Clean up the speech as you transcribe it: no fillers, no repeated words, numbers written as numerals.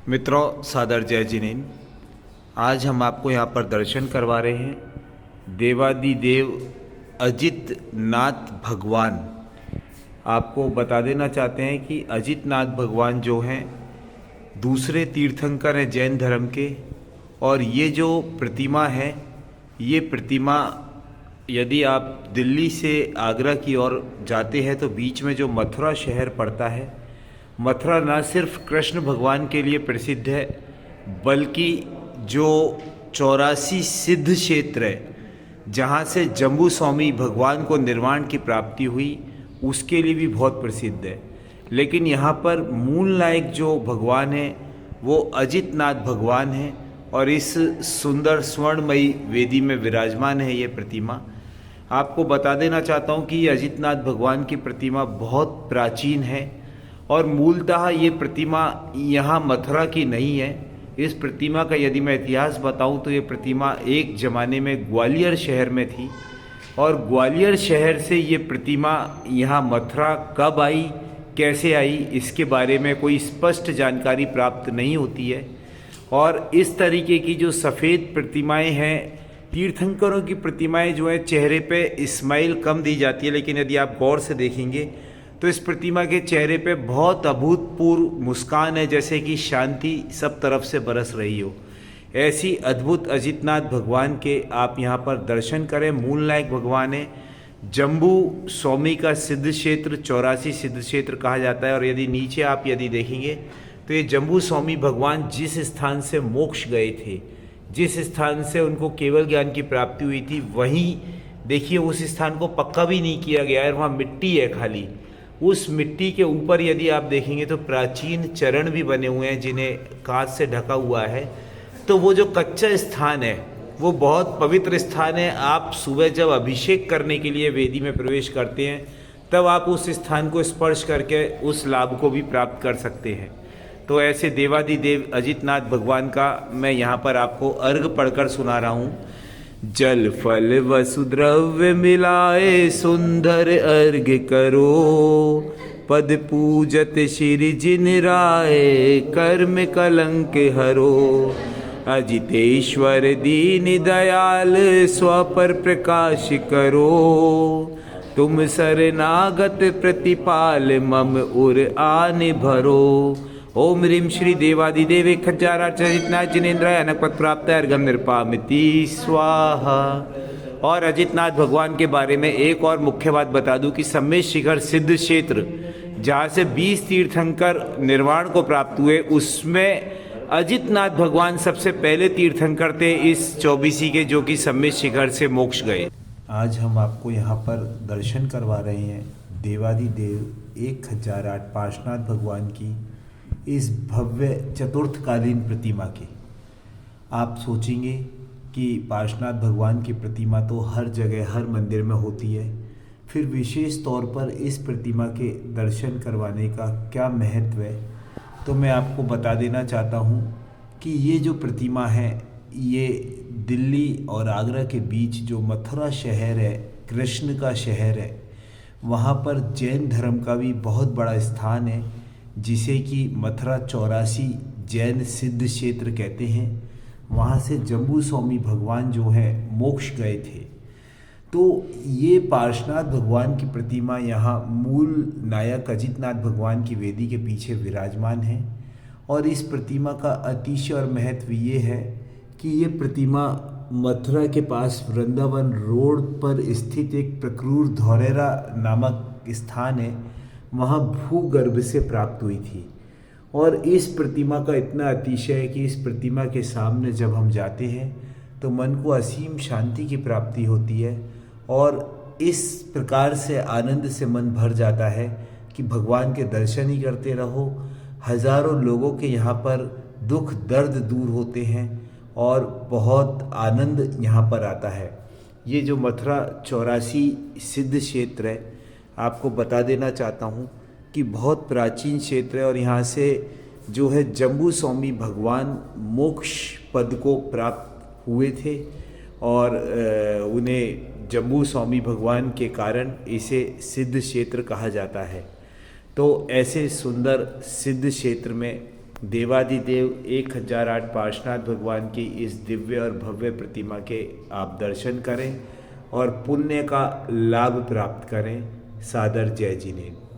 मित्रों, सादर जय जिनेन। आज हम आपको यहाँ पर दर्शन करवा रहे हैं देवादिदेव अजित नाथ भगवान। आपको बता देना चाहते हैं कि अजित नाथ भगवान जो हैं दूसरे तीर्थंकर हैं जैन धर्म के। और ये जो प्रतिमा है, ये प्रतिमा यदि आप दिल्ली से आगरा की ओर जाते हैं तो बीच में जो मथुरा शहर पड़ता है, मथुरा न सिर्फ कृष्ण भगवान के लिए प्रसिद्ध है बल्कि जो 84 सिद्ध क्षेत्र है जहाँ से जम्बू स्वामी भगवान को निर्वाण की प्राप्ति हुई, उसके लिए भी बहुत प्रसिद्ध है। लेकिन यहाँ पर मूल नायक जो भगवान है वो अजित नाथ भगवान है और इस सुंदर स्वर्णमयी वेदी में विराजमान है ये प्रतिमा। आपको बता देना चाहता हूँ कि ये अजित नाथ भगवान की प्रतिमा बहुत प्राचीन है और मूलतः ये प्रतिमा यहाँ मथुरा की नहीं है। इस प्रतिमा का यदि मैं इतिहास बताऊं तो ये प्रतिमा एक ज़माने में ग्वालियर शहर में थी और ग्वालियर शहर से ये प्रतिमा यहाँ मथुरा कब आई, कैसे आई, इसके बारे में कोई स्पष्ट जानकारी प्राप्त नहीं होती है। और इस तरीके की जो सफ़ेद प्रतिमाएं हैं, तीर्थंकरों की प्रतिमाएं जो है चेहरे पे स्माइल कम दी जाती है, लेकिन यदि आप गौर से देखेंगे तो इस प्रतिमा के चेहरे पे बहुत अभूतपूर्व मुस्कान है, जैसे कि शांति सब तरफ से बरस रही हो। ऐसी अद्भुत अजितनाथ भगवान के आप यहाँ पर दर्शन करें। मूल नायक भगवान है। जम्बू स्वामी का सिद्ध क्षेत्र 84 सिद्ध क्षेत्र कहा जाता है। और यदि नीचे आप यदि देखेंगे तो ये जम्बू स्वामी भगवान जिस स्थान से मोक्ष गए थे, जिस स्थान से उनको केवल ज्ञान की प्राप्ति हुई थी, वहीं देखिए उस स्थान को पक्का भी नहीं किया गया है, वहाँ मिट्टी है खाली। उस मिट्टी के ऊपर यदि आप देखेंगे तो प्राचीन चरण भी बने हुए हैं जिन्हें कांच से ढका हुआ है। तो वो जो कच्चा स्थान है वो बहुत पवित्र स्थान है। आप सुबह जब अभिषेक करने के लिए वेदी में प्रवेश करते हैं तब आप उस स्थान को स्पर्श करके उस लाभ को भी प्राप्त कर सकते हैं। तो ऐसे देवादिदेव अजितनाथ भगवान का मैं यहाँ पर आपको अर्घ पढ़कर सुना रहा हूँ। जल फल वसुद्रव्य मिलाए सुंदर अर्घ करो, पद पूजत श्री जिन राय कर्म कलंक हरो। अजितेश्वर दीन दयाल स्वपर प्रकाश करो, तुम शरणागत प्रतिपाल मम उर आने भरो। ओम ह्रीं श्री देवादिदेव 1008 अजितनाथ जिनेन्द्राय अनकपद प्राप्त अर्घम निर्पामिति स्वाहा। और अजितनाथ भगवान के बारे में एक और मुख्य बात बता दूं कि सम्मेद शिखर सिद्ध क्षेत्र जहाँ से 20 तीर्थंकर निर्वाण को प्राप्त हुए, उसमें अजितनाथ भगवान सबसे पहले तीर्थंकर थे इस 24 के, जो कि सम्मेद शिखर से मोक्ष गए। आज हम आपको यहाँ पर दर्शन करवा रहे हैं देवादिदेव 1008 पार्श्वनाथ भगवान की इस भव्य चतुर्थकालीन प्रतिमा के। आप सोचेंगे कि पार्श्वनाथ भगवान की प्रतिमा तो हर जगह हर मंदिर में होती है, फिर विशेष तौर पर इस प्रतिमा के दर्शन करवाने का क्या महत्व है। तो मैं आपको बता देना चाहता हूँ कि ये जो प्रतिमा है ये दिल्ली और आगरा के बीच जो मथुरा शहर है, कृष्ण का शहर है, वहाँ पर जैन धर्म का भी बहुत बड़ा स्थान है जिसे कि मथुरा 84 जैन सिद्ध क्षेत्र कहते हैं। वहाँ से जम्बू स्वामी भगवान जो है मोक्ष गए थे। तो ये पार्श्वनाथ भगवान की प्रतिमा यहाँ मूल नायक अजितनाथ भगवान की वेदी के पीछे विराजमान है। और इस प्रतिमा का अतिशय और महत्व ये है कि ये प्रतिमा मथुरा के पास वृंदावन रोड पर स्थित एक प्रक्रूर धौरेरा नामक स्थान है, वहाँ भूगर्भ से प्राप्त हुई थी। और इस प्रतिमा का इतना अतिशय है कि इस प्रतिमा के सामने जब हम जाते हैं तो मन को असीम शांति की प्राप्ति होती है और इस प्रकार से आनंद से मन भर जाता है कि भगवान के दर्शन ही करते रहो। हजारों लोगों के यहाँ पर दुख दर्द दूर होते हैं और बहुत आनंद यहाँ पर आता है। ये जो मथुरा 84 सिद्ध क्षेत्र है, आपको बता देना चाहता हूँ कि बहुत प्राचीन क्षेत्र है और यहाँ से जो है जम्बू स्वामी भगवान मोक्ष पद को प्राप्त हुए थे और उन्हें जम्बू स्वामी भगवान के कारण इसे सिद्ध क्षेत्र कहा जाता है। तो ऐसे सुंदर सिद्ध क्षेत्र में देवादिदेव 1008 पार्श्वनाथ भगवान की इस दिव्य और भव्य प्रतिमा के आप दर्शन करें और पुण्य का लाभ प्राप्त करें। सादर जय जिनेन्द्र।